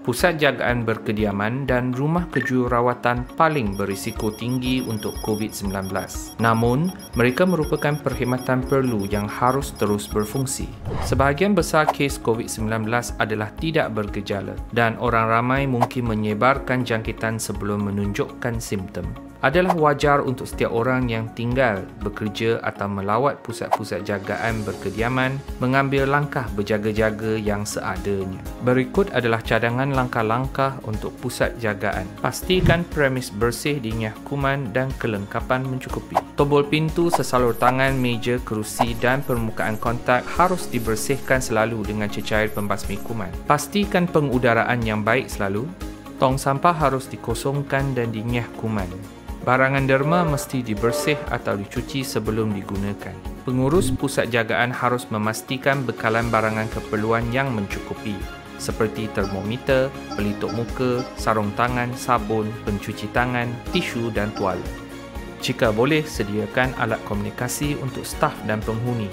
Pusat jagaan berkediaman dan rumah kejururawatan paling berisiko tinggi untuk COVID-19. Namun, mereka merupakan perkhidmatan perlu yang harus terus berfungsi. Sebahagian besar kes COVID-19 adalah tidak bergejala dan orang ramai mungkin menyebarkan jangkitan sebelum menunjukkan simptom. Adalah wajar untuk setiap orang yang tinggal, bekerja atau melawat pusat-pusat jagaan berkediaman mengambil langkah berjaga-jaga yang seadanya. Berikut adalah cadangan langkah-langkah untuk pusat jagaan. Pastikan premis bersih dinyah kuman dan kelengkapan mencukupi. Tombol pintu, sesalur tangan, meja, kerusi dan permukaan kontak harus dibersihkan selalu dengan cecair pembasmi kuman. Pastikan pengudaraan yang baik selalu. Tong sampah harus dikosongkan dan dinyah kuman. Barangan derma mesti dibersih atau dicuci sebelum digunakan. Pengurus pusat jagaan harus memastikan bekalan barangan keperluan yang mencukupi seperti termometer, pelitup muka, sarung tangan, sabun, pencuci tangan, tisu dan tuala. Jika boleh, sediakan alat komunikasi untuk staf dan penghuni.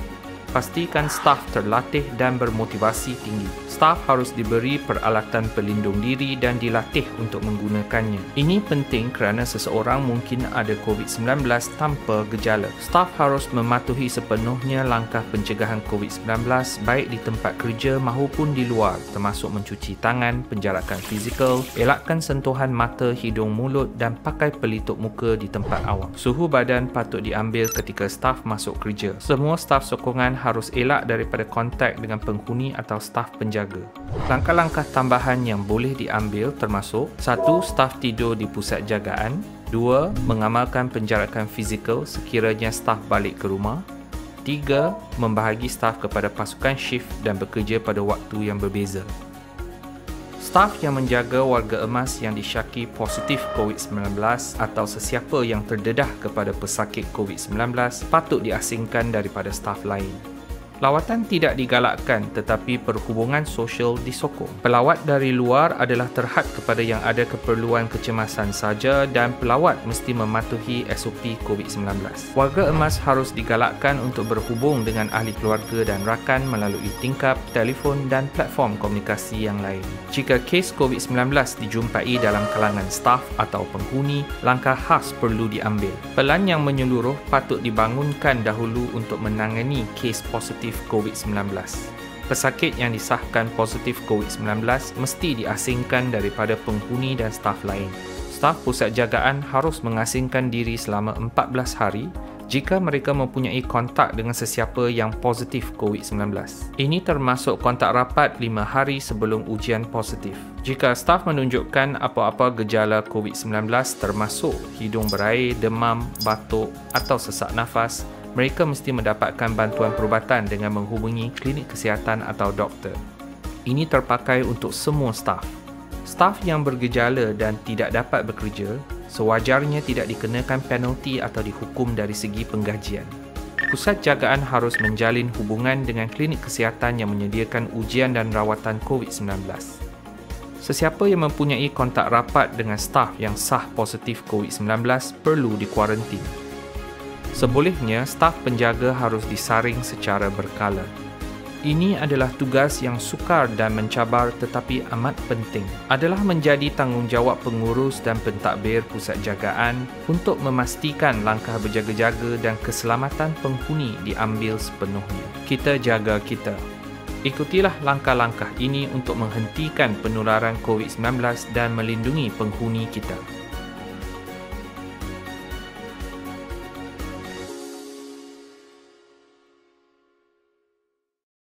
Pastikan staf terlatih dan bermotivasi tinggi. Staf harus diberi peralatan pelindung diri dan dilatih untuk menggunakannya. Ini penting kerana seseorang mungkin ada COVID-19 tanpa gejala. Staf harus mematuhi sepenuhnya langkah pencegahan COVID-19 baik di tempat kerja maupun di luar, termasuk mencuci tangan, penjarakan fizikal, elakkan sentuhan mata, hidung, mulut dan pakai pelitup muka di tempat awam. Suhu badan patut diambil ketika staf masuk kerja. Semua staf sokongan harus elak daripada kontak dengan penghuni atau staf penjaga. Langkah-langkah tambahan yang boleh diambil termasuk 1. Staf tidur di pusat jagaan. 2. Mengamalkan penjarakan fizikal sekiranya staf balik ke rumah. 3. Membahagi staf kepada pasukan shift dan bekerja pada waktu yang berbeza. Staf yang menjaga warga emas yang disyaki positif COVID-19 atau sesiapa yang terdedah kepada pesakit COVID-19 patut diasingkan daripada staf lain. Lawatan tidak digalakkan tetapi perhubungan sosial disokong. Pelawat dari luar adalah terhad kepada yang ada keperluan kecemasan saja dan pelawat mesti mematuhi SOP COVID-19. Warga emas harus digalakkan untuk berhubung dengan ahli keluarga dan rakan melalui tingkap, telefon dan platform komunikasi yang lain. Jika kes COVID-19 dijumpai dalam kalangan staf atau penghuni, langkah khas perlu diambil. Pelan yang menyeluruh patut dibangunkan dahulu untuk menangani kes positif COVID-19. Pesakit yang disahkan positif COVID-19 mesti diasingkan daripada penghuni dan staf lain. Staf pusat jagaan harus mengasingkan diri selama 14 hari jika mereka mempunyai kontak dengan sesiapa yang positif COVID-19. Ini termasuk kontak rapat 5 hari sebelum ujian positif. Jika staf menunjukkan apa-apa gejala COVID-19 termasuk hidung berair, demam, batuk atau sesak nafas, mereka mesti mendapatkan bantuan perubatan dengan menghubungi klinik kesihatan atau doktor. Ini terpakai untuk semua staf. Staf yang bergejala dan tidak dapat bekerja, sewajarnya tidak dikenakan penalti atau dihukum dari segi penggajian. Pusat jagaan harus menjalin hubungan dengan klinik kesihatan yang menyediakan ujian dan rawatan COVID-19. Sesiapa yang mempunyai kontak rapat dengan staf yang sah positif COVID-19 perlu dikuarantin. Sebolehnya, staf penjaga harus disaring secara berkala. Ini adalah tugas yang sukar dan mencabar tetapi amat penting. Adalah menjadi tanggungjawab pengurus dan pentadbir pusat jagaan untuk memastikan langkah berjaga-jaga dan keselamatan penghuni diambil sepenuhnya. Kita jaga kita. Ikutilah langkah-langkah ini untuk menghentikan penularan COVID-19 dan melindungi penghuni kita.